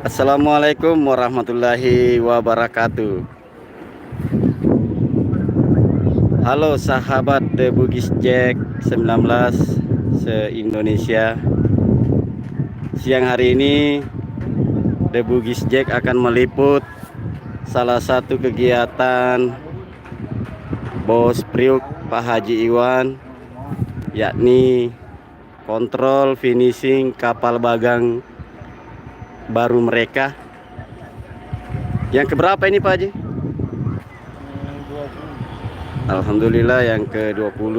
Assalamualaikum warahmatullahi wabarakatuh. Halo sahabat The Bugis Jack 19 se-Indonesia. Siang hari ini The Bugis Jack akan meliput salah satu kegiatan Bos Priuk Pak Haji Iwan, yakni kontrol finishing kapal bagang baru mereka. Yang keberapa ini Pak Haji? Alhamdulillah yang ke-20.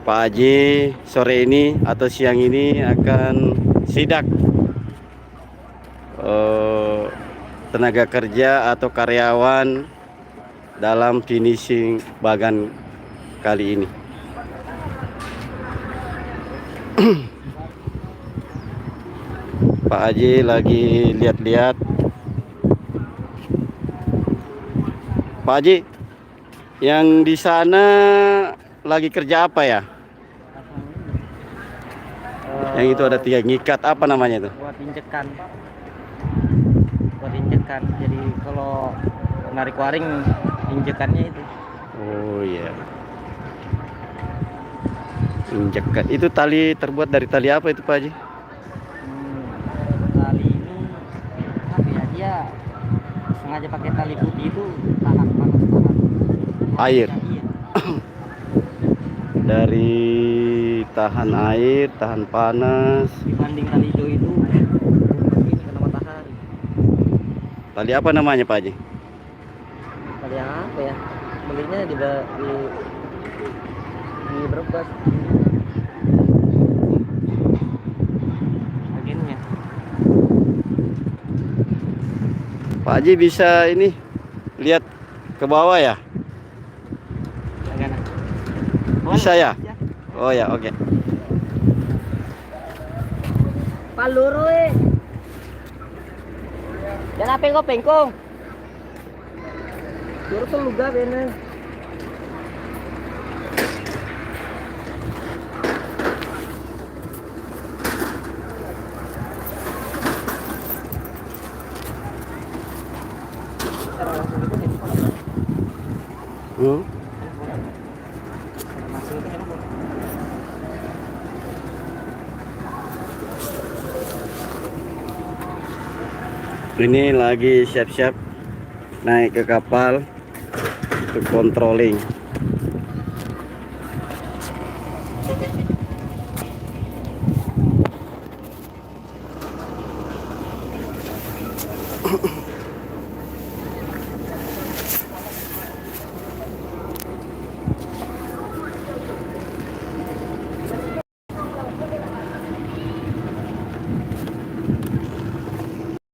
Pak Haji sore ini atau siang ini akan sidak tenaga kerja atau karyawan dalam finishing bagan kali ini. Pak Haji lagi lihat-lihat. Pak Haji, yang di sana lagi kerja apa ya? Yang itu ada 3 ngikat, apa namanya itu? Buat injekan. Jadi kalau narik waring injekannya itu. Oh iya. Injekan. Itu tali terbuat dari tali apa itu Pak Haji? Tali ini apa ya, dia sengaja pakai tali putih itu tahan panas, Air. Iya. Dari tahan air, tahan panas. Dibanding tali hijau itu ini kena matahari. Tali apa namanya Pak Haji? Tali yang apa ya? Belinya di Brebes. Bagiannya. Pak Haji bisa ini lihat ke bawah ya? Bisa ya? Oh ya, oke. Paluru jangan pengkong. Suruh tuh luga bener. Ini lagi siap-siap naik ke kapal untuk controlling.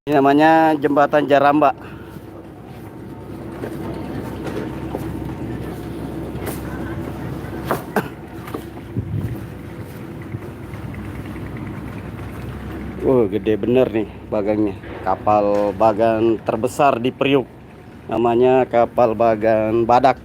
Ini namanya jembatan Jaramba. Gede bener nih bagangnya. Kapal bagan terbesar di Priuk. Namanya kapal bagan Badak.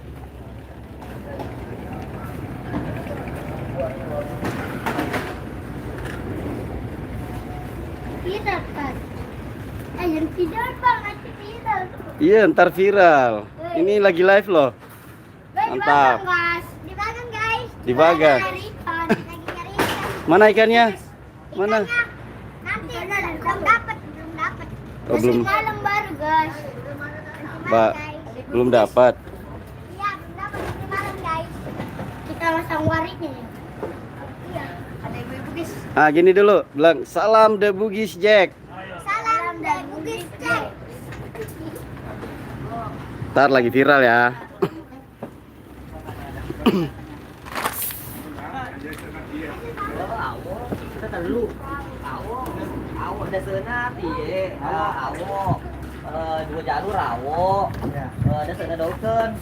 Iya, ntar viral. Ini lagi live loh. Mantap. Di bagang guys. Di bagang. Mana ikannya? Mana? Nanti belum dapat. Oh, belum. Malam baru guys. Belum dapat. Iya, belum dapat nanti malam guys. Kita masang waringnya. Iya, ada ibu-ibu guys. Ah, gini dulu, bilang salam The Bugis Jack. Salam dari Bugis Jack. Ntar lagi viral ya. Kita terlalu awo dasarnya awo 2 jalur awo dasarnya dolken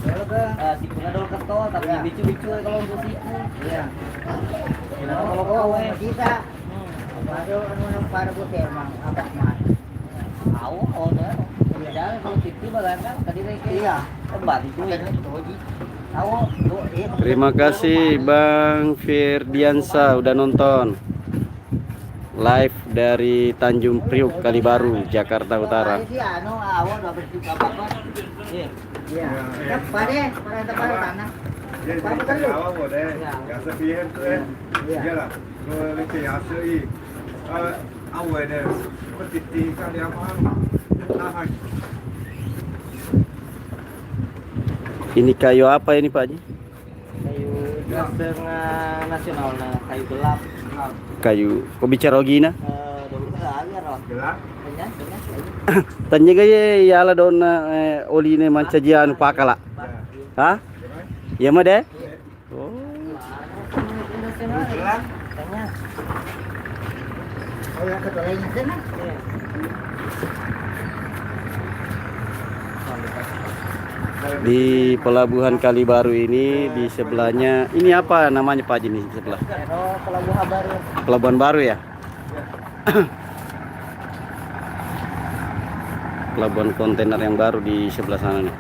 sikunya dolken tol tapi bicu kalau untuk siku ya kalau kau kita baru para butir mang apa mah awo jalan kalau siku bagangan tadi iya tempat itu ya awo. Terima kasih Bang Firdiansa udah nonton live dari Tanjung Priuk, Kalibaru, Jakarta Utara. Ini anu awal udah berjuka apa? Iya. Iya. Apa deh? Pada tempat tanah. Jadi awal boleh. Yang sepihan tu iyalah. Kalau lebih asli, awal deh. Petiti kali apa? Tahan. Ini kayu apa ini Pak Haji? Kayu setengah nasional, nah kayu gelap. Kayu Kobicharogina. Dulu nggak ada roh. Gelap. Banyak. Tanya gaya yala dona oli ne mancajian pakala. Hah? Ya mah deh. Oh. Nasional. Banyak. Oh yang ketolanya sana. Di pelabuhan Kalibaru ini di sebelahnya ini apa namanya Pak Haji nih sebelah? Oh, pelabuhan baru. Pelabuhan baru ya? Pelabuhan kontainer yang baru di sebelah sana nih.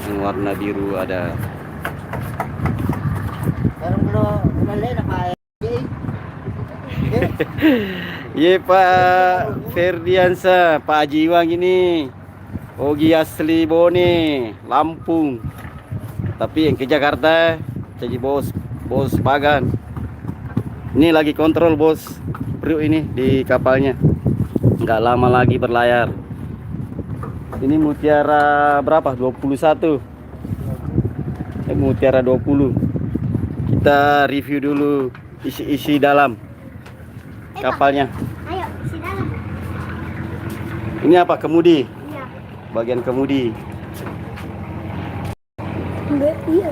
Yang warna biru ada. Baru belum nelayan apa? Iya Pak Ferdiansa, Pak Haji Iwang ini. Ogi asli Bone, Lampung. Tapi yang ke Jakarta jadi bos Bagan. Ini lagi kontrol bos Priuk ini di kapalnya. Nggak lama lagi berlayar. Ini mutiara berapa? 21. Mutiara 20. Kita review dulu isi dalam kapalnya. Ayo, isi dalam. Ini apa? Kemudi. Iya. Bagian kemudi. Iya.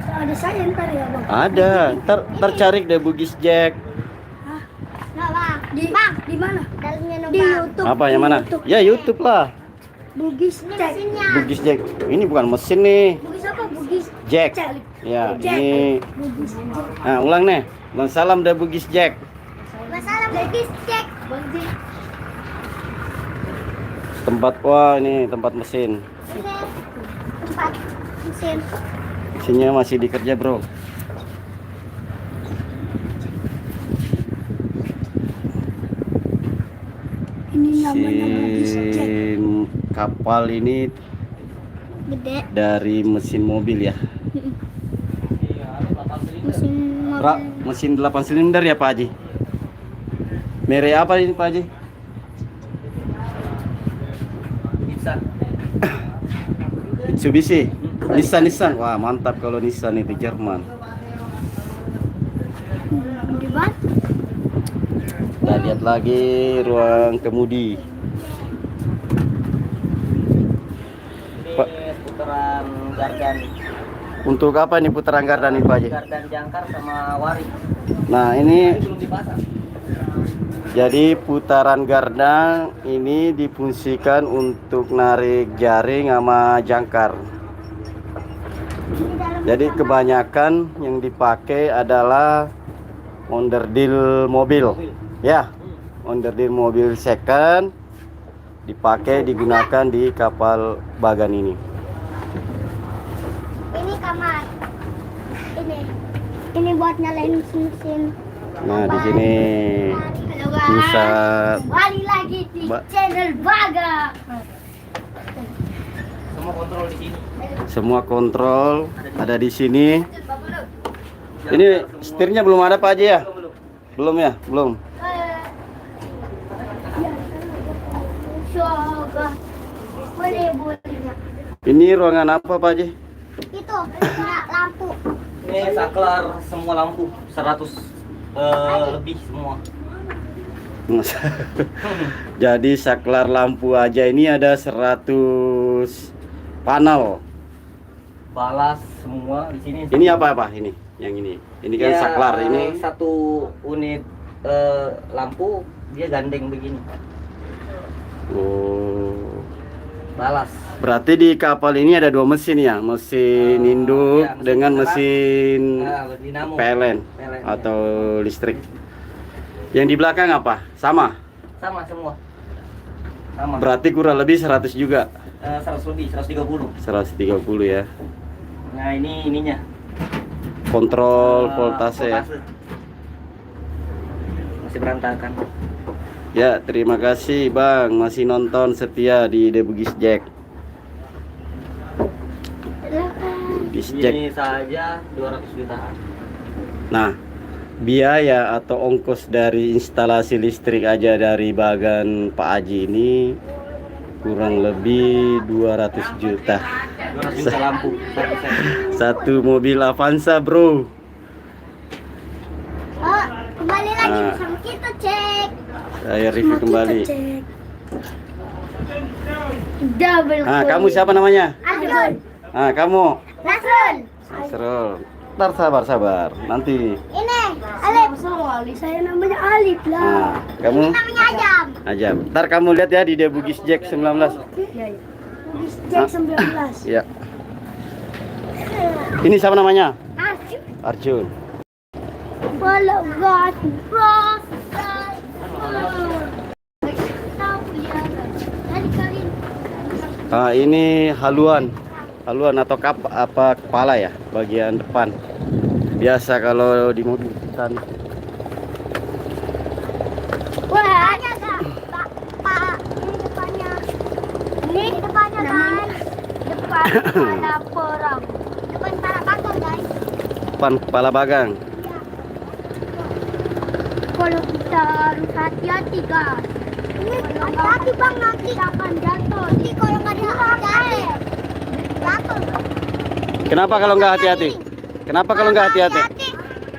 Ada saya ntar ya bang. Ada. Ntar cari deh bugis jack. Nggak bang. Di mana? Dalamnya Nah, di YouTube. Apa yang mana? YouTube. Ya YouTube lah. Bugis cek. Bugis jack. Ini bukan mesin nih. Bugis apa? Bugis Jack. cek. Ya, Jack. ini. Bugis. Nah, ulang nih. Bang salam deh bugis jack. Masalah bugis cek. Bugis. Tempat wah ini tempat mesin. Ini tempat mesin. Mesinnya masih dikerja, Bro. Ini namanya bugis cek. Mesin kapal ini Gede. dari mesin mobil ya. Mesin mobil. Mesin 8 silinder ya Pak Haji. Merek apa ini Pak Haji? Bisa. Mitsubishi. Nissan. Wah, mantap kalau Nissan itu Jerman. Gede banget. Kita lihat lagi ruang kemudi. Pak. Ini putaran gardan. Untuk apa nih putaran gardan ini Pak Haji? Gardan jangkar sama waring. Nah, ini Belum dipasang. jadi putaran gardan ini difungsikan untuk narik jaring sama jangkar. Jadi kebanyakan yang dipakai adalah onderdil mobil. Ya, onderdil mobil second digunakan di kapal Bagan ini. Ini kamar. Ini buat nyalain mesin. Nah, di sini Halo guys. bisa Balik lagi di channel Baga. Semua kontrol di sini. semua kontrol ada di sini. Ini setirnya belum ada Pak Haji ya? Belum ya? Belum. Coba. Boleh. Ini ruangan apa Pak Haji? Itu lampu. Ini saklar semua lampu 100 lebih semua. Jadi saklar lampu aja ini ada 100 panel. Balas semua di sini. Ini apa ini? Yang ini. Ini kan Ya, saklar ini. Satu unit lampu dia gandeng begini. Oh. Balas. Berarti di kapal ini ada 2 mesin ya? Mesin induk ya, mesin dengan penggerak. mesin Dinamo. PLN PLN, atau listrik. Yang di belakang apa? Sama? Sama semua. Sama. Berarti kurang lebih 100 juga. 100 lebih, 130. 130 ya. Nah, ini ininya. Kontrol voltase ya. masih berantakan. Ya, terima kasih Bang masih nonton setia di The Bugis Jack. Bugis Jack. Ini saja 200 jutaan. Nah, biaya atau ongkos dari instalasi listrik aja dari Bagan Pak Haji ini kurang lebih 200 juta. 200 juta lampu. Satu mobil Avanza, bro. Oh, kembali lagi Nah. bersama kita cek. Saya review kembali. Double. Nah, kamu siapa namanya? Arjun. Nah, kamu Nasrul. Nasrul. Ntar sabar. Nanti. Ini Alif. Saya namanya Alif Nah, lah. kamu Ini namanya Ajam. aja. Ntar kamu lihat ya di The Bugis Jack 19. Iya. Jack 19. Ya. Ini siapa namanya? Arjun. Arjun. Follow God. Cross. Ah, ini haluan atau apa kepala ya, bagian depan. Biasa kalau di mobil kan. Wah, ada Pak. Pak, ini depannya. Ini depannya, guys. Depan kepala perang. Depan kepala bakar, guys. Depan kepala bagang. Kalau kita harus hati-hati, guys. Ini hati-hati bang, nanti akan jatuh. Ini kalau nggak hati-hati, jatuh. Kenapa kalau nggak hati-hati? Kenapa kalau nggak hati-hati?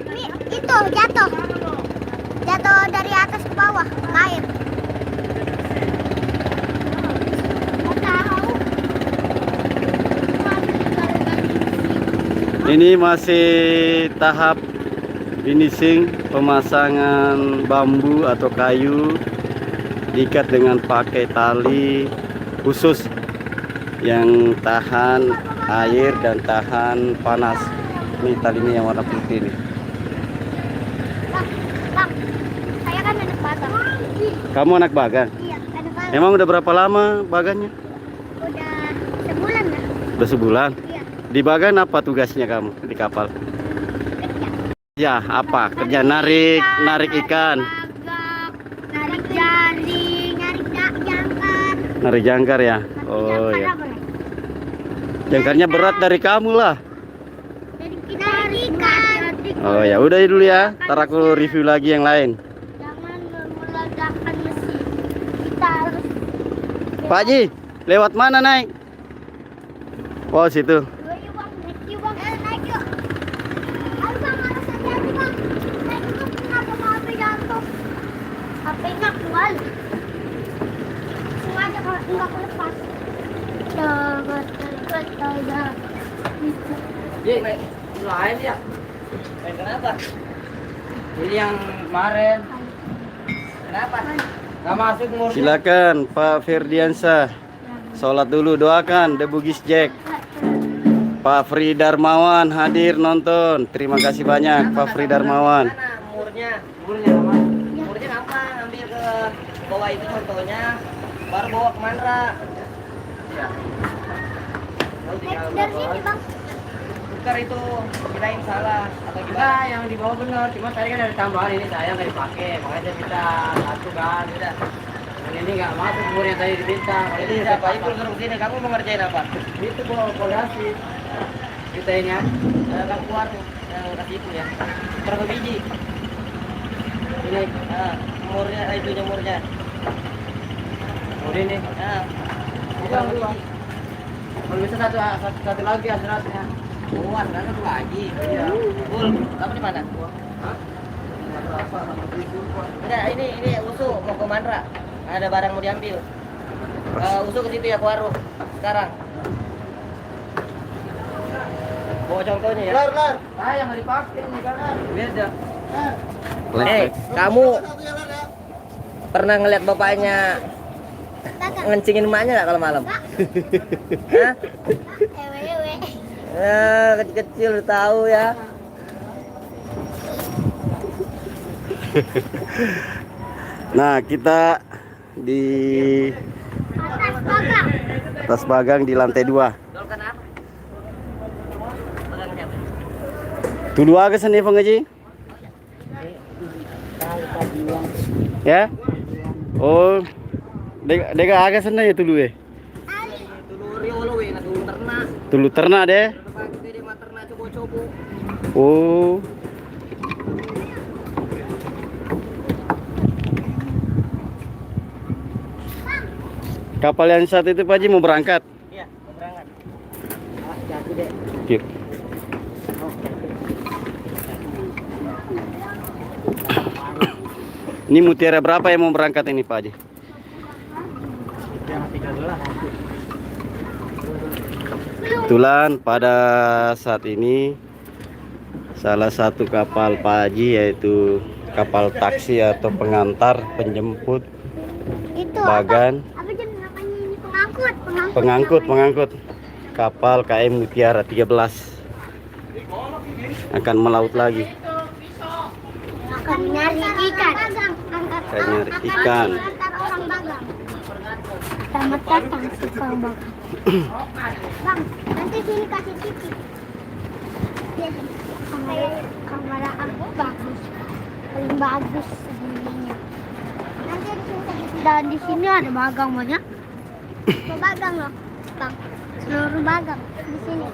Ini itu jatuh. Jatuh dari atas ke bawah, ke air. Nggak tahu. Ini masih tahap finishing pemasangan bambu atau kayu diikat dengan pakai tali khusus yang tahan air dan tahan panas. Ini talinya yang warna putih ini. Bang, saya kan anak bagang. Kamu anak bagan? Iya, anak bagang. Emang udah berapa lama bagannya? Udah sebulan lah. Udah sebulan. Iya. Di bagan apa tugasnya kamu di kapal? Kerja. Ya, apa? Kerja narik ikan. Narik jaring, narik jangkar. Narik jangkar ya. Oh ya. Jangkarnya berat dari kamu lah. Narik ikan. Oh ya, udah dulu ya. Ntar aku review lagi yang lain. Jangan meledakkan mesin. Kita harus. Pak Haji, lewat mana naik? Oh, situ. Ayo bang, naik yuk bang. Naik yuk. Ayo bang, harus hati-hati bang. Naik yuk, kenapa HP jatuh? HP-nya keluar. Sengaja kalau enggak aku lepas. Ji, naik lain ya. Main kenapa? Ini yang kemarin. Kenapa? Gak masuk umur. Silakan Pak Ferdiansyah. Sholat dulu, doakan The Bugis Jack. Pak Fri Darmawan hadir nonton. Terima kasih banyak Pak Fri Darmawan. Mana umurnya? Umurnya gampang, ambil ke bawah itu contohnya, baru bawa ke Mandra. Ya. Lalu tinggal Dari sini bawa. bang. Tukar itu, kirain salah atau gimana? Yang di bawah benar, cuma tadi kan ada tambahan ini saya nggak dipakai, makanya saya minta satu kan, udah. Dan ini nggak masuk umurnya tadi diminta. Jadi siapa itu suruh sini, kamu mau ngerjain apa? Itu bawa pondasi. Kita ini ya, nggak kuat yang kasih itu ya. Berapa biji? Ini, umurnya, itu umurnya. Umur ini, berapa biji? Kalau bisa satu lagi asratnya. Oh, asratnya satu lagi. Iya. Bul, kamu di mana? Hah? Enggak, ini usu mau ke Mandra. Ada barang mau diambil. Usu ke situ ya ke warung. Sekarang. Bawa contohnya ya. Lar. Yang nggak dipakai nih kan. Beda. Kamu pernah ngeliat bapaknya ngencingin emaknya nggak kalau malam? Hah? Ewe. Kecil-kecil udah tahu ya. Nah, kita di Atas bagang. atas bagang di lantai 2. Dolkan apa? Bagang siapa? Dulu agak seni Bang Haji. Tahu tadi uang Ya? Oh. Dega agak sana ya tulu eh. Tulu riolo we na tulu ternak. Tulu ternak deh. Pagi dia mah ternak cobo-cobo. Oh. Kapal yang satu itu Pak Haji mau berangkat. Iya, mau berangkat. Ah, jatuh deh. Yuk. Ini mutiara berapa yang mau berangkat ini Pak Haji? Yang 13. Kebetulan pada saat ini salah satu kapal Pak Haji yaitu kapal taksi atau pengantar penjemput Itu bagan apa jam namanya ini pengangkut kapal KM Mutiara 13 akan melaut lagi. akan nyari ikan. Akan nyari ikan. Antar orang dagang. Selamat datang tukang bagang. Bang, nanti sini kasih titip. Kamera aku bagus, paling bagus segininya. Nanti di sini dan di sini ada bagang banyak. Tuh bagang loh, bang. Seluruh bagang di sini.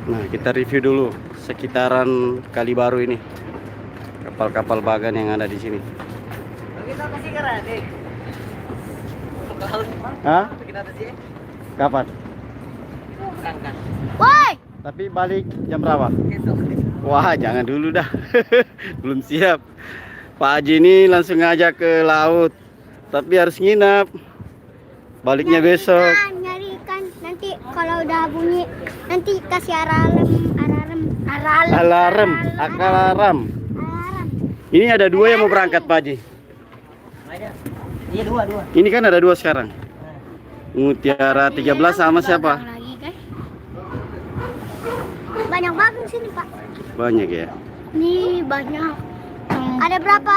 Nah, kita review dulu sekitaran Kali Baru ini. Kapal-kapal bagan yang ada di sini. Kita kasih keran deh. Hah? Kita kasih. Kapan? Berangkat. Woi, Tapi balik jam berapa? Besok. Wah, jangan dulu dah. Belum siap. Pak Haji ini langsung ngajak ke laut. Tapi harus nginap. Baliknya besok. nyari ikan. Nanti kalau udah bunyi, nanti kasih alarm. Alarm. Ini ada dua yang mau berangkat Pak Haji. Banyak. Iya, dua. Ini kan ada dua sekarang. Mutiara 13 sama siapa? Lagi, guys. Banyak bagang sini, Pak. Banyak ya. Nih banyak. Ada berapa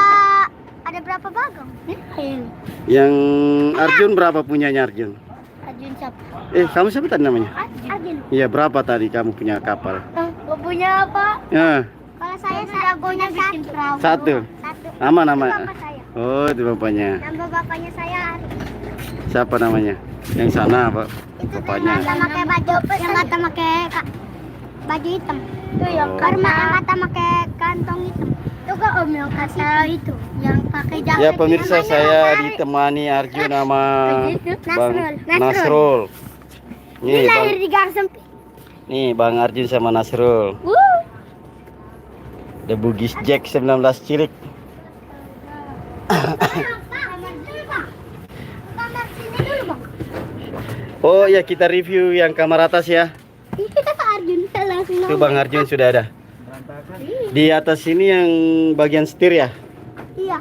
bagang? Yang Arjun berapa punyanya Arjun? Ajun siapa? Kamu siapa tadi namanya? Ajun. Iya, berapa tadi kamu punya kapal? Gak punya apa? Ya, Kalau saya jagonya satu. satu. Satu. Nama. Itu bapak saya. Oh, itu bapaknya. Nama bapaknya saya. Siapa namanya? Yang sana, Pak. Itu Bapaknya. yang kata pakai baju, yang kata pakai baju hitam. Itu yang Oh. karena yang kata pakai kantong hitam. Itu kan om yang kata itu, yang pakai jaket. Ya pemirsa, namanya saya apa? ditemani Arjun sama Bang Nasrul. Nasrul. Ini Nih, lahir Bang, di gang sempit. nih Bang Arjun sama Nasrul. The Bugis Jack 19 cilik. Kamar sini dulu, Bang. Oh ya, kita review yang kamar atas ya. Kita Pak Arjun langsung. Itu Bang Arjun sudah ada. Di atas ini yang bagian setir ya? Iya.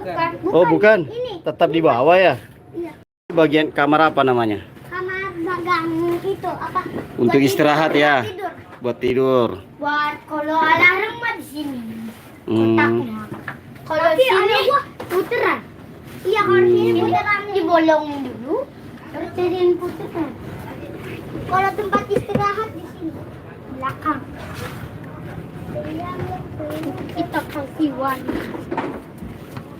Oh bukan, Ini. tetap di bawah ya. Iya. Bagian kamar apa namanya? Kamar bagang itu apa? Untuk istirahat ya. Tidur. Buat tidur. Buat kalau alarm mah di sini. Hmm. Kotaknya. Kalau sini puteran. Iya, kalau sini puteran dibolongin dulu, terus jadiin puteran. Kalau tempat istirahat di sini belakang. Kita kasih warna.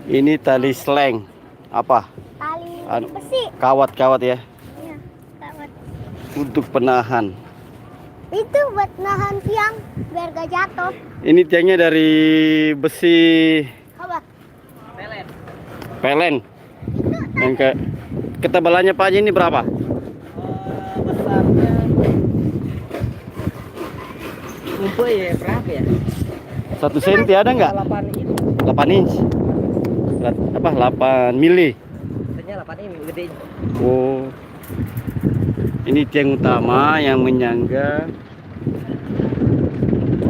Ini tali sleng. Apa? Tali Anu. besi. Kawat-kawat ya. Iya, kawat. Untuk penahan. Itu buat nahan tiang biar gak jatuh. Ini tiangnya dari besi Kawat. Pelet. pelen. Yang ketebalannya Pak Haji ini berapa? Besarnya. Lupa ya berapa ya? 1 senti ada nggak? 8 ini. 8 inch. Apa? 8 mili. Katanya 8 ini gede. Oh. Ini tiang utama yang menyangga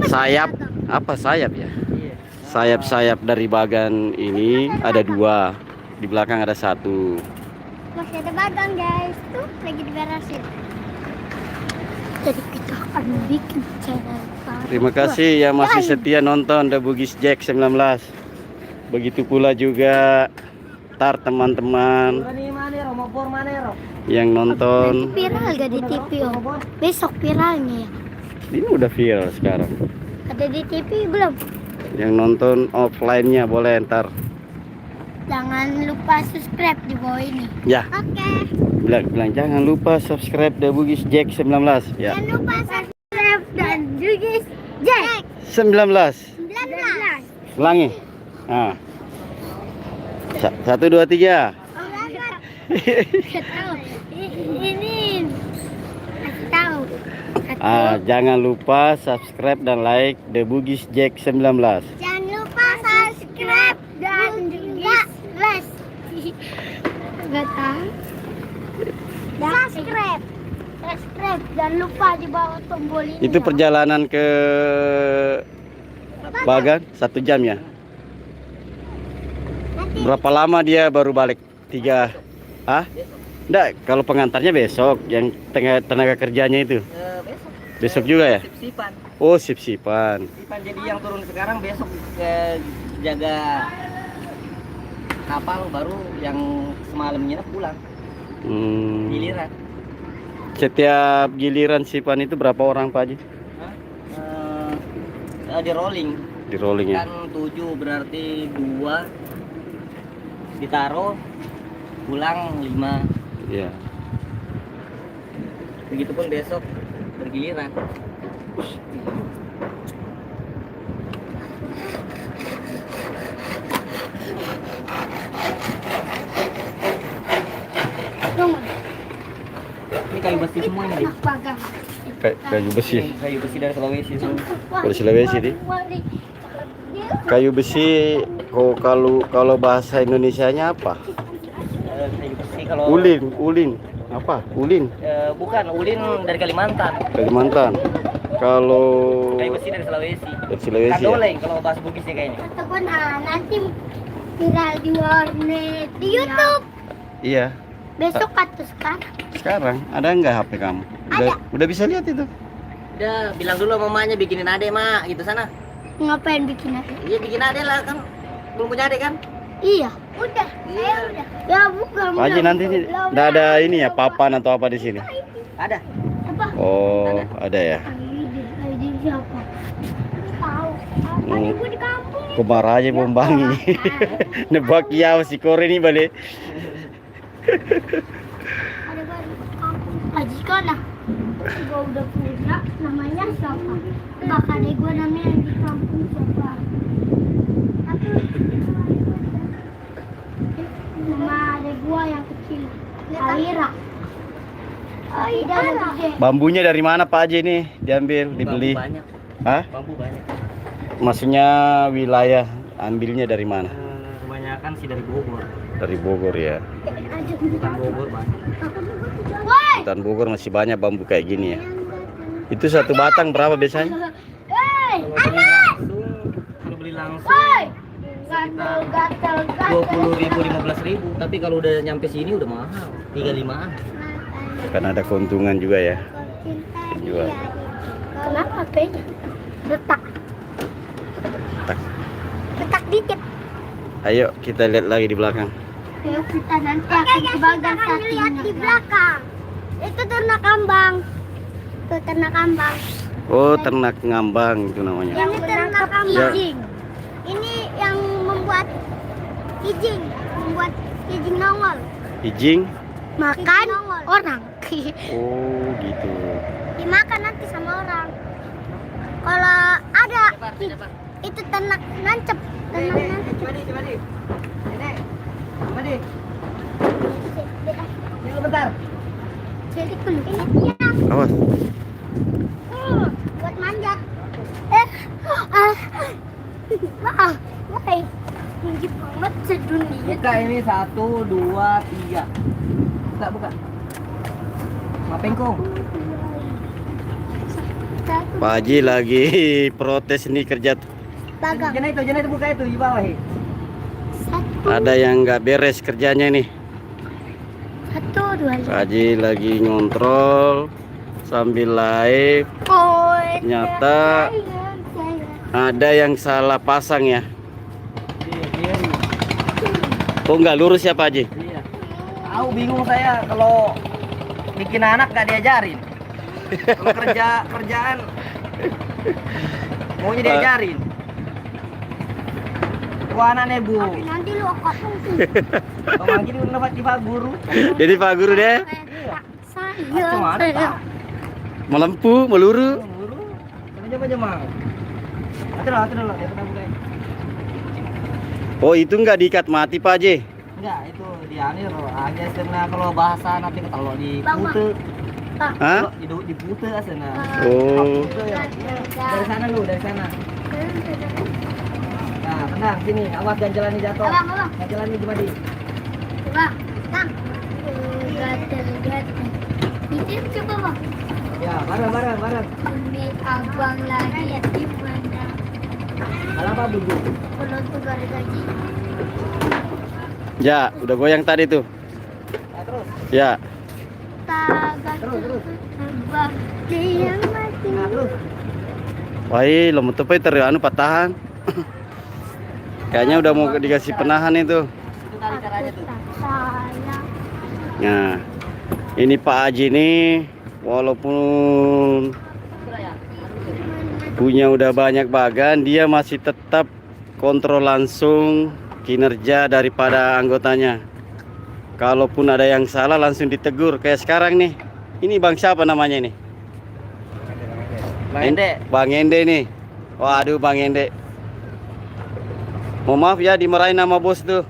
sayap. Apa sayap ya? Iya. Sayap-sayap dari bagan ini ada 2. Di belakang ada 1. Masih ada bagang, guys. Tuh lagi diberesin. Jadi kita akan bikin channel baru. Terima kasih yang masih setia nonton The Bugis Jack 19. Begitu pula juga teman-teman Ini mana Romo Bor mana Ro? yang nonton. Nanti viral gak di TV, Om? Besok viralnya ya. Ini udah viral sekarang. Ada di TV belum? Yang nonton offline-nya boleh ntar Jangan lupa subscribe di bawah ini. Ya, Oke. bilang jangan lupa subscribe The Bugis Jack 19. Ya. Jangan lupa subscribe dan Bugis Jack 19. 19. Ulangi. Nah. 1 2 3. Nggak tahu. Ini kasih tahu. Jangan lupa subscribe dan like The Bugis Jack 19. Jangan lupa subscribe dan juga like. Nggak tahu. Subscribe dan lupa di bawah tombol ini. Itu ya. perjalanan ke Bagan 1 jam ya. Nanti Berapa lama dia baru balik? 3. Hah? Enggak, kalau pengantarnya besok, yang tenaga kerjanya itu. Besok. Besok juga ya? Sip-sipan. Oh, sip-sipan. Sip-sipan, jadi yang turun sekarang besok jaga kapal, baru yang semalam nginep pulang. Giliran. Setiap giliran sipan itu berapa orang Pak Haji? Di rolling. Di rolling ya? Kan 7 berarti 2 ditaruh, pulang 5. Iya. Begitupun besok bergiliran. Ini kayu besi semua ini. anak bagang. Kayu besi. Kayu besi dari Sulawesi semua. Dari Sulawesi nih. Kayu besi kalau bahasa Indonesianya apa? Kayu besi kalau Ulin. Apa? Ulin. bukan, ulin dari Kalimantan. Kalimantan. Kalau Kayu besi dari Sulawesi. dari Sulawesi ya? Kandoleng kalau bahasa Bugisnya kayaknya. Ataupun nanti viral di warnet di YouTube. Iya. Besok atau sekarang? Sekarang ada nggak HP kamu? Udah bisa lihat itu? Udah bilang dulu sama mamanya bikinin ade mak gitu sana. Ngapain bikin apa? Iya bikin ade lah kan. Belum punya ade kan? Iya. Udah. Iya. Udah. Ya bukan. Pak Haji nanti ini nggak ada ini ya papan atau apa di sini? Ada. Apa? Oh, ada ya. ID siapa? Tahu. Apa Hmm. gue di kampung? Kumara aja bombangi. Nebak ya si Kore ini balik. Ada baru kampung. Majikan lah. Gue udah punya. Namanya siapa? Bak adek gue namanya di kampung siapa? Tapi nama adek gue yang kecil. Alira. Oh iya. Bambunya dari mana Pak Haji ini? Diambil, dibeli. Bambu banyak. Hah? Bambu banyak. Maksudnya wilayah ambilnya dari mana? Kebanyakan sih dari Bogor. Dari Bogor ya. Bukan Bogor banyak. Woi. Hutan Bogor masih banyak bambu kayak gini ya. Itu satu batang berapa biasanya? Hei, Kalau beli langsung woi. Gatel. 20.000 15.000, tapi kalau udah nyampe sini udah mahal 35-an. Kan ada keuntungan juga ya. Jual. Kenapa P-nya? Retak. Retak dikit. Ayo kita lihat lagi di belakang. Ayo kita nanti akan di bagian lihat di belakang. Itu ternak kambang. Itu ternak kambang. Oh, ternak ngambang itu namanya. Yang ternak kambang. Ya. Ini yang membuat kijing, membuat kijing nongol. Ijing. Makan orang. Oh, gitu. Dimakan nanti sama orang. Kalau ada itu ternak nancep. Ternak nancep. Coba di. Ini. Coba di. Ini bentar. Jadi ini Awas. buat manjat. Baik. Tinggi banget sedunia. Buka ini 1 2 3. Buka. Mapengkong. Pak Haji lagi protes nih kerja. Bagang. Jangan itu buka itu di bawah. Satu, Ada yang nggak beres kerjanya nih. 1, 2, Pak Haji lagi ngontrol sambil live. Ternyata ada yang salah pasang ya. Iya. Oh, nggak lurus ya Pak Haji? Iya. Tahu bingung saya kalau bikin anak gak diajarin. Kalau kerjaan maunya diajarin. dua anak nih bu. Nanti lu akak fungsi. Bang Haji udah dapat di Pak Guru. Jadi Pak Guru deh Saya. Macam mana Pak? melempu, meluru. Guru. Coba Mang. Atur dulu, dia pernah mulai. Oh itu nggak diikat mati Pak Haji? Enggak, itu dianir aja karena kalau bahasa nanti kalau di Bang, pute. Hah? Di pute asana. Oh. Dari sana lu, dari sana. Nah, tenang sini, awas jangan jalannya jatuh. Abang. Jangan jalannya gimana? Coba, Bang. Gatel. Ini coba Bang. Ya, bareng. Ini abang lagi ya di mana? Kalau apa buju? Kalau tuh gak ada gaji. Ya, udah goyang tadi tuh. Ya, terus. Ya. Terus. Abang dia mati. Nah, terus. Wah, lemut tuh anu patahan. Kayaknya udah mau dikasih penahan itu. Itu tadi caranya tuh. Saya. Nah, ini Pak Haji ini walaupun Sudah ya. punya udah banyak bagan, dia masih tetap kontrol langsung kinerja daripada anggotanya. Kalaupun ada yang salah langsung ditegur. Kayak sekarang nih. Ini Bang siapa namanya ini? Bang Ende. Bang Ende nih. Waduh Bang Ende. Mohon maaf ya dimarahin nama bos tuh.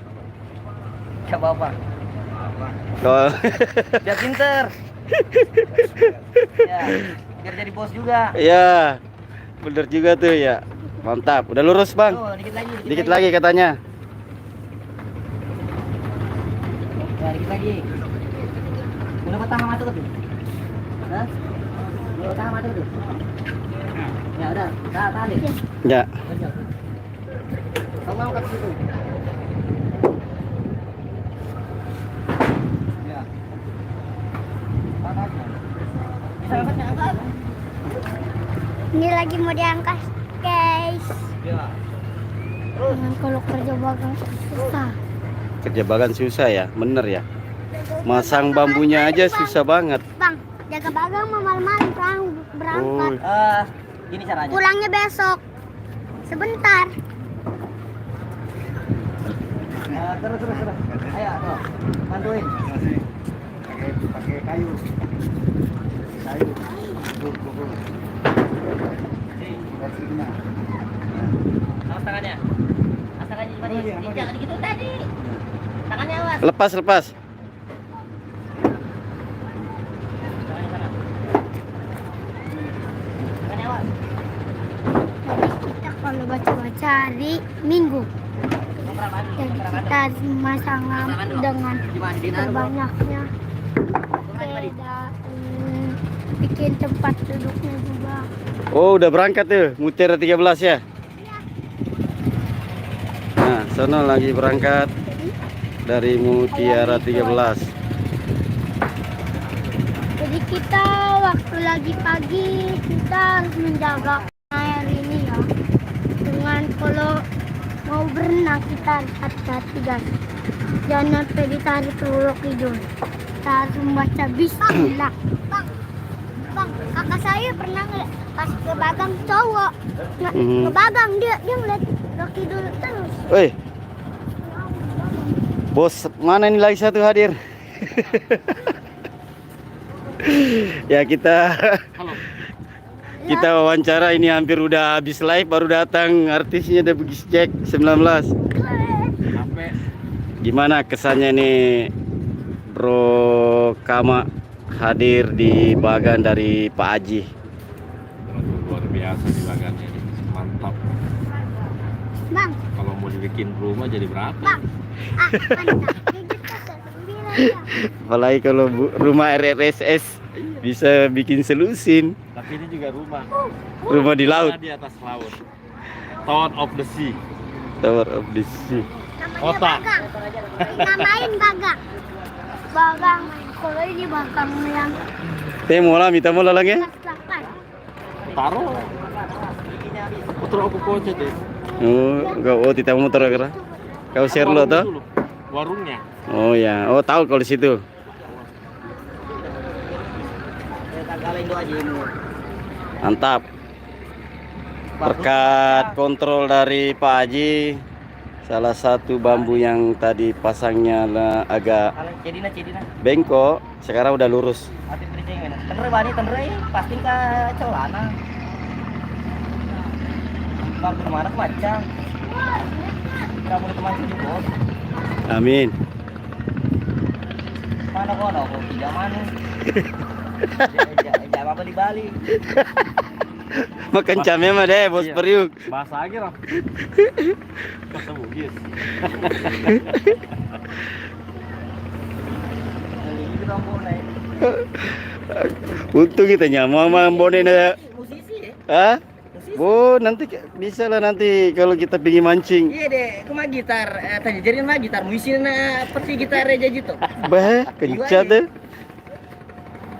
Gak apa-apa. Oh. Biar pinter. Ya, biar jadi bos juga. Ya, bener juga tuh ya. Mantap. Udah lurus Bang. Tuh, Dikit lagi katanya. Ya, dikit lagi. Udah patah mata tuh. Hah? Udah patah mata tuh. Ya udah, tahan deh. Ya. Kamu angkat situ. Ya. Angkat. Bisa angkat. Ini lagi mau diangkat, guys. Ya. Kalau kerja bagang susah. Kerja bagan susah ya, bener ya. Masang bambunya aja susah banget. Bang, jaga bagang mau malam-malam berangkat. Oh. Gini caranya. Pulangnya besok. Sebentar. Terus. Ayo, tuh. Bantuin. Pakai kayu. Awas tangannya. Awas tangannya gimana? Jangan gitu tadi. Tangannya awas. Lepas. Tangannya sana. Tangannya awas. Jadi kita kalau baca-baca hari Minggu. Jadi kita harus memasang lampu dengan terbanyaknya sepeda, bikin tempat duduknya juga. Oh, udah berangkat tuh, Mutiara 13 ya. Nah, sono lagi berangkat dari Mutiara 13. Jadi kita waktu lagi pagi kita harus menjaga air ini ya. Dengan kalau mau berenang kita harus hati-hati guys. Jangan sampai ditarik ke lorok hidung. Kita harus membaca bismillah. Bang, kakak saya pernah pas ke bagang cowok. Ke bagang dia ngeliat lorok hidung terus. Woi, bos mana ini lagi satu hadir? Ya kita wawancara ini hampir udah habis live, baru datang artisnya udah begis cek 19. Gimana kesannya nih Bro Kama hadir di bagan dari Pak Haji? Luar biasa di bagannya ini, mantap. Bang, Kalau mau dibikin rumah jadi berapa? mantap. Gitu sembilan ya. Apalagi kalau rumah RRSS bisa bikin selusin. Tapi ini juga Rumah di laut. di atas laut. Tower of the Sea. Tower of the Sea. Namanya Otak. bagang. Namain bagang. Bagang. Kalau ini bagang yang Temo lah, minta mola lagi. kelas 8. Taruh. Motor aku kocet deh. Oh, tidak motor kira. Kau share lo toh? Warungnya. Oh ya, oh tahu kalau di situ. Tanggalin doa aja ini. Mantap. Berkat kontrol dari Pak Haji Salah satu bambu yang tadi pasangnya agak Kalau cedina. bengkok, sekarang udah lurus. Ati beri mana? Tenre bani tenre pasti ka celana. Bang kemana macam? Kamu teman sini bos. Amin. Mana kono kok tidak mana? Jangan apa di Bali. Makan camnya mah deh, bos Iya. Periuk. Bahasa lagi loh. Bahasa Bugis. Ini rombongan naik. Untung kita nyaman sama bonen ya. Musisi ya? Hah? Musisi. Bu, nanti bisa lah nanti kalau kita pergi mancing. Iya deh, aku mah gitar, tanya jadi mah gitar, muisin peti gitar aja gitu. Bah, kencat deh.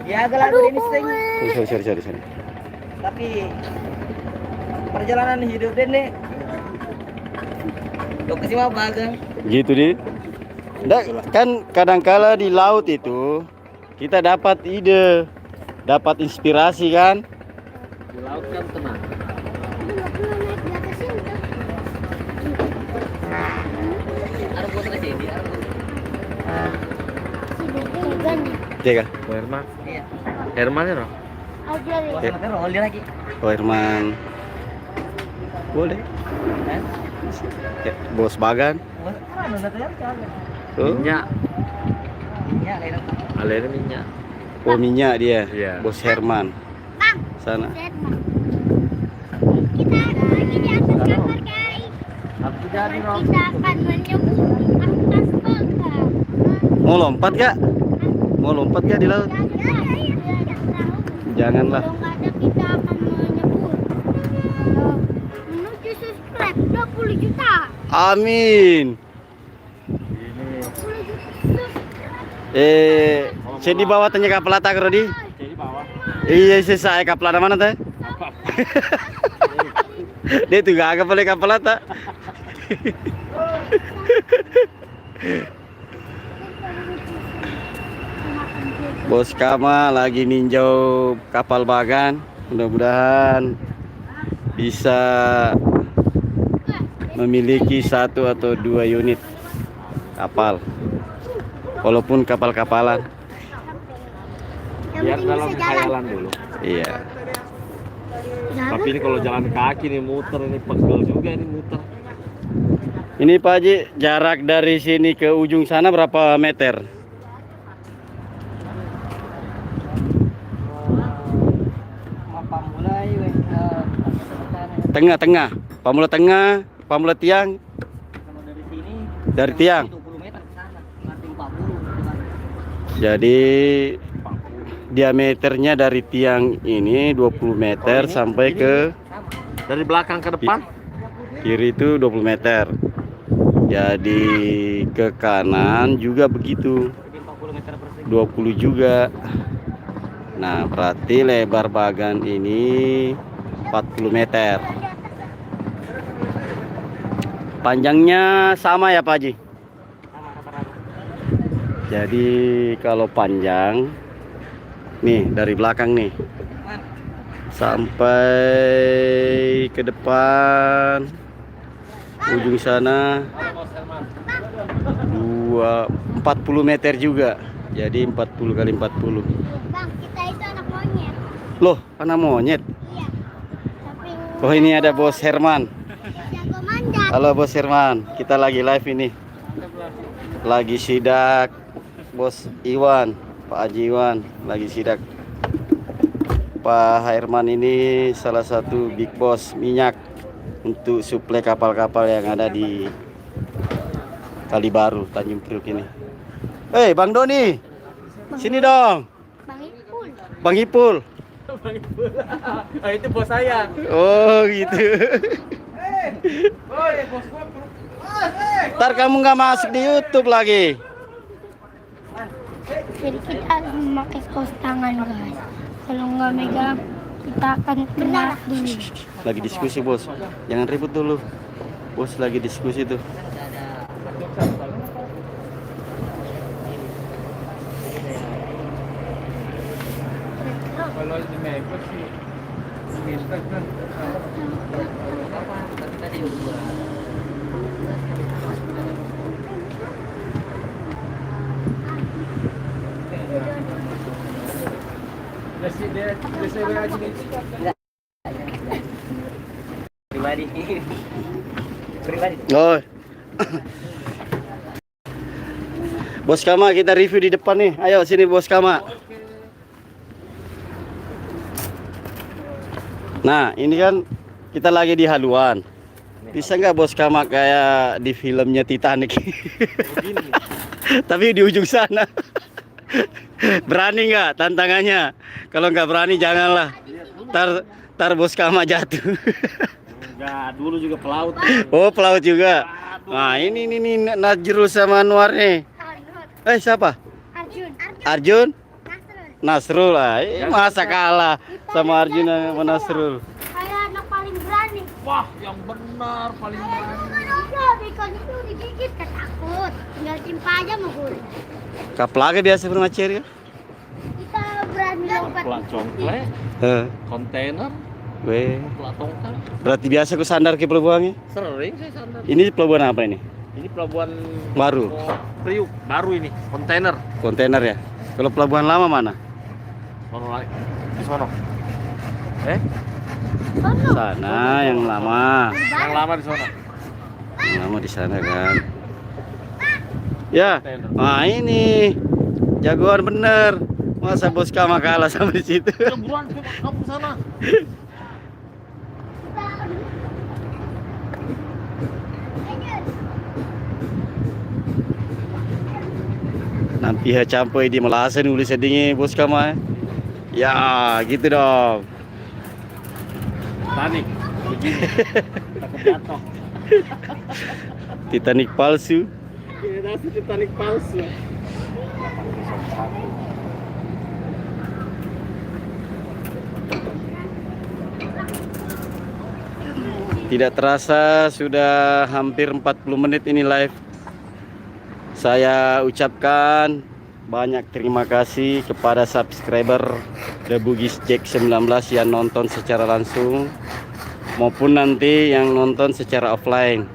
Ya agak lagu ini sing, Sorry. tapi perjalanan hidup deh nih. Lokasi mah bagang. Gitu deh. Nggak, kan kadangkala di laut itu kita dapat ide, dapat inspirasi kan? Di laut kan tenang. Ini nggak pernah naik di atas ini tuh. Ada bos aja ini, ada bos. Si Dede gani. Cek Herman. Iya. Herman ya loh. Aja deh. Bos nanti roll dia lagi. Oh Herman. Boleh. Kan? Bos Bagan. Bos, kan nanti ya kan. Oh, Minyak. Iya, lain apa? Alernya minyak. oh minyak dia. Iya. Bos Herman. Bang, Sana. Sedman. Kita lagi di atas kamar guys. Aku jadi Dan loh. kita akan menyebut atas kota. Mau lompat gak? Mau lompat gak di laut? Janganlah. Kalau nggak ada kita akan menyebut menuju subscribe 20 juta. Amin. 20 juta subscribe. Saya di bawah tanya kapal atak Rodi. Jadi bawah. Iya, saya kapal ada mana teh? Dia tuh gak boleh kapal atak. Bos Kama lagi ninjau kapal Bagan. Mudah-mudahan bisa memiliki 1 atau 2 unit kapal. Walaupun kapal-kapalan. Yang Biar penting dalam bisa jalan. khayalan dulu. Iya. Jalan. Tapi ini kalau jalan kaki nih muter, ini pegel juga ini muter. Ini Pak Haji, jarak dari sini ke ujung sana berapa meter? Apa mulai weh? Tengah-tengah. Pamula tengah, pamula tiang, Kalau dari sini dari tiang. 20 meter ke sana, nanti 40. Jadi diameternya dari tiang ini 20 meter sampai ke Dari belakang ke depan. kiri itu 20 meter. Jadi ke kanan juga begitu. Jadi 40 meter persegi. 20 juga. Nah, berarti lebar Bagan ini 40 meter. Panjangnya sama ya Pak Haji? Sama rata-rata. Jadi kalau panjang nih dari belakang nih Man, sampai ke depan ujung sana 40 meter juga. Jadi 40 kali 40. Bang, kita itu anak monyet. Loh, anak monyet. Iya. Tapi Oh, ini ada Bos Herman. jago manjat. Halo Bos Herman, kita lagi live ini. Lagi sidak Bos Iwan, Pak Haji Iwan lagi sidak. Pak Herman ini salah satu big boss minyak untuk suplai kapal-kapal yang ada di Kali Baru, Tanjung Priok ini. Hei Bang Doni, sini dong. Bang Ipul. Bang Ipul. Ah, itu bos saya. Oh gitu. Ntar kamu nggak masuk di YouTube lagi. Jadi kita harus memakai kaos tangan guys. Kalau nggak megang kita akan kena dulu. Lagi diskusi bos, jangan ribut dulu. Bos lagi diskusi tuh. Kalau di Mekos sih. tadi Pribadi. Pribadi. Oh. Bos Kama, kita review di depan nih. Ayo sini Bos Kama. Nah, ini kan kita lagi di haluan. Bisa nggak Bos Kama kayak di filmnya Titanic? Tapi di ujung sana. Berani nggak tantangannya? Kalau nggak berani janganlah. Tar Bos Kama jatuh. Enggak, dulu juga pelaut. Oh, pelaut juga. Nah, ini Najrul sama Anwar nih. Siapa? Arjun. Arjun? Nasrul. Nasrul lah. Masa kalah sama Arjun sama Nasrul. Kayak anak paling berani. Wah, yang benar paling Ya, ikan itu digigit kan takut. Tinggal timpa aja mau gurih. Kaplaka biasa bermacir kan? Kita berani lompat. pelat congkle, kontainer, Weh. pelat tongkang. Berarti biasa ku sandar ke pelabuhannya. Sering saya sandar. Ini pelabuhan apa ini? Ini pelabuhan Baru. Priuk, baru ini, kontainer. Kontainer ya. Kalau pelabuhan lama mana? Sono lagi. Di sono. Sana yang lama. Yang lama di sono. Yang lama di sana kan. Ya. Nah ini jagoan bener. Masa Bos Kama kalah sampai situ? Ya buruan kamu sana. Nanti campai di Melasan nulis sedingin Bos Kama. Ya gitu dong. Titanic. Begini. Takut jatuh. Titanic palsu. Ya, nasi Titanic palsu. Tidak terasa sudah hampir 40 menit ini live. Saya ucapkan banyak terima kasih kepada subscriber The Bugis Jack 19 yang nonton secara langsung maupun nanti yang nonton secara offline.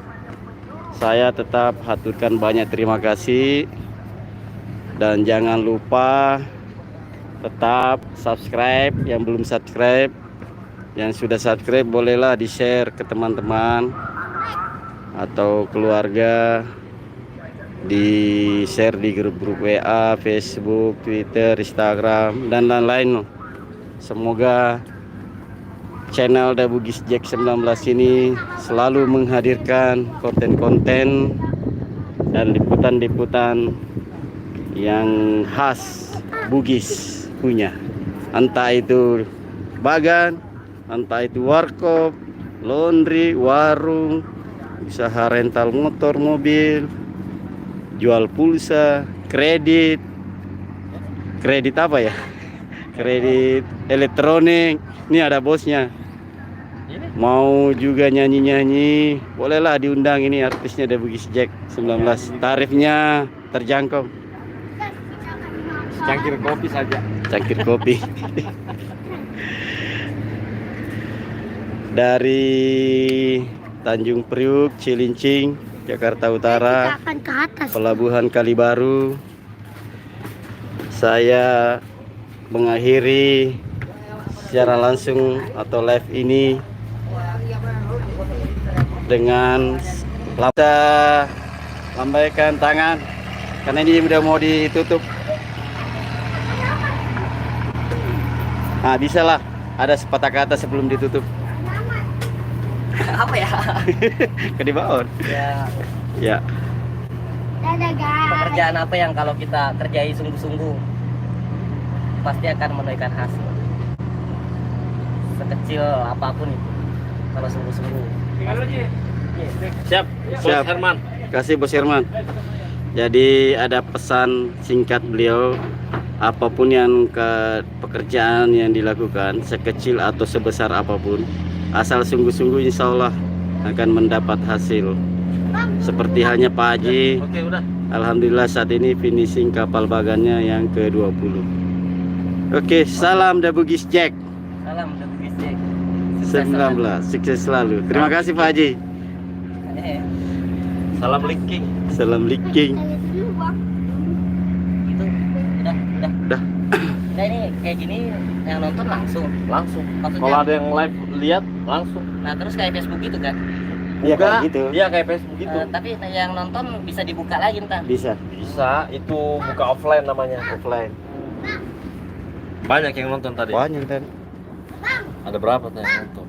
Saya tetap haturkan banyak terima kasih dan jangan lupa tetap subscribe yang belum subscribe. Yang sudah subscribe bolehlah di-share ke teman-teman atau keluarga, di-share di grup-grup WA, Facebook, Twitter, Instagram dan lain-lain. Semoga channel The Bugis Jack 19 ini selalu menghadirkan konten-konten dan liputan-liputan yang khas Bugis punya. Entah itu bagan, entah itu warkop, laundry, warung, usaha rental motor, mobil, jual pulsa, kredit apa ya? Kredit elektronik. Ini ada bosnya. Mau juga nyanyi-nyanyi, bolehlah diundang, ini artisnya The Bugis Jack 19. Tarifnya terjangkau. Cangkir kopi saja. Cangkir kopi. Dari Tanjung Priuk, Cilincing, Jakarta Utara, Kita akan ke atas. Pelabuhan Kalibaru, saya mengakhiri secara langsung atau live ini dengan lambaikan tangan karena ini udah mau ditutup. Nah, bisa lah ada sepatah kata sebelum ditutup. Apa ya? Kedibaon. Ya, Ya. Dadah guys. pekerjaan apa yang kalau kita kerjai sungguh-sungguh pasti akan menuaikan hasil. Sekecil apapun itu, kalau sungguh-sungguh. Siap, Siap. Bos Herman. Kasih Bos Herman. Jadi ada pesan singkat beliau, apapun yang pekerjaan yang dilakukan sekecil atau sebesar apapun, asal sungguh-sungguh insya Allah akan mendapat hasil. Seperti halnya Pak Haji, Oke, udah. alhamdulillah saat ini finishing kapal bagannya yang ke-20. Oke, salam The Bugis Jack Salam The Bugis Jack 19. Sukses selalu. Terima kasih Pak Haji. Eh. Salam linking. Salam linking. Kita lihat dulu bang. Itu udah. Udah. Nah ini kayak gini yang nonton langsung. Maksudnya, Kalau ada yang live lihat langsung. nah terus kayak Facebook gitu kan. Iya kayak gitu. Iya kayak Facebook gitu. Tapi yang nonton bisa dibuka lagi ntar. Bisa Bisa, itu buka offline namanya. offline. Banyak yang nonton tadi. Banyak kan. Ada berapa tuh yang nonton?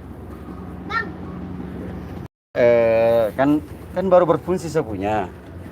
Kan baru berfungsi sepunya.